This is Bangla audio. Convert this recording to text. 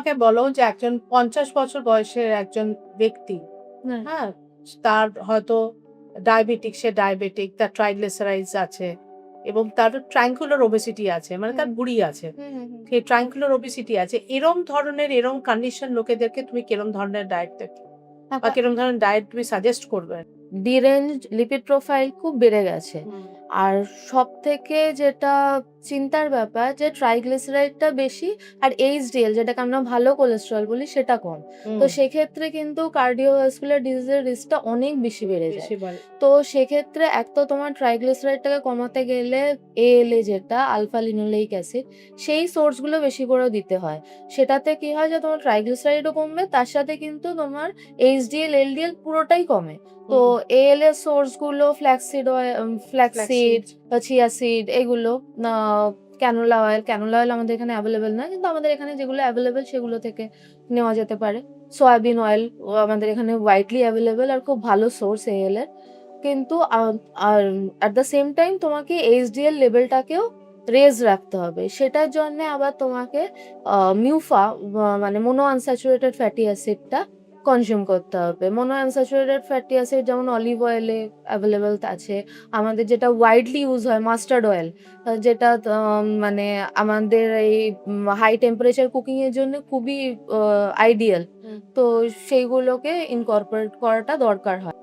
আমাকে বলো যে একজন 50 বছর বয়সের একজন ব্যক্তি, হ্যাঁ। হ্যাঁ? তার হয়তো সে ডায়াবেটিক, তার ট্রাইগ্লিসারাইডস আছে এবং তার ট্রায়াঙ্গুলার ওবেসিটি আছে। মানে তার ভুঁড়ি আছে। সেই ট্রায়াঙ্গুলার ওবেসিটি আছে। এরম কন্ডিশন লোকেদেরকে তুমি কিরম ধরনের ডায়েট দেবে? বা কিরম ধরনের ডায়েট তুমি সাজেস্ট করবে? ডিরেঞ্জড লিপিড প্রোফাইল খুব বেড়ে গেছে। আর সবথেকে যেটা চিন্তার ব্যাপার যে ট্রাইগ্লিসারাইডটা বেশি আর এইচডিএল যেটাকে আমরা ভালো কোলেস্টেরল বলি সেটা কম। তো সেক্ষেত্রে কিন্তু কার্ডিওভাস্কুলার ডিজিজের রিস্কটা অনেক বেশি বেড়ে যায়। বেশি বলে। তো সেক্ষেত্রে এক তো তোমার ট্রাইগ্লিসারাইডটাকে কমাতে গেলে এএলএ যেটা আলফা লিনোলেইক অ্যাসিড সেই সোর্সগুলো বেশি করে দিতে হয়। সেটাতে কি হয় যে তোমার ট্রাইগ্লিসারাইডও কমবে তার সাথে কিন্তু তোমার এইচডিএল, এলডিএল পুরোটাই কমে। তো এএলএ সোর্সগুলো ফ্ল্যাক্সিড বা চিয়া সিড এগুলো না ক্যানোলা অয়েল আমাদের এখানে অ্যাভেলেবেল না, কিন্তু আমাদের এখানে যেগুলো অ্যাভেলেবেল সেগুলো থেকে নেওয়া যেতে পারে। সয়াবিন অয়েল আমাদের এখানে ওয়াইডলি অ্যাভেলেবেল আর খুব ভালো সোর্স এএল এর। কিন্তু আর অ্যাট দ্য সেম টাইম তোমাকে এইচডিএল লেভেলটাকেও রেজ রাখতে হবে। সেটার জন্য আবার তোমাকে মিউফা মানে মোনো আনস্যাচুরেটেড ফ্যাটি অ্যাসিডটা কনজিউম করতে হবে। মোনো আনস্যাচুরেটেড ফ্যাটি অ্যাসিড যেমন অলিভ অয়েলে অ্যাভেলেবেল আছে। আমাদের যেটা ওয়াইডলি ইউজ হয় মাস্টার্ড অয়েল, যেটা মানে আমাদের এই হাই টেম্পারেচার কুকিং এর জন্য খুবই আইডিয়াল। তো সেইগুলোকে ইনকর্পোরেট করাটা দরকার হয়।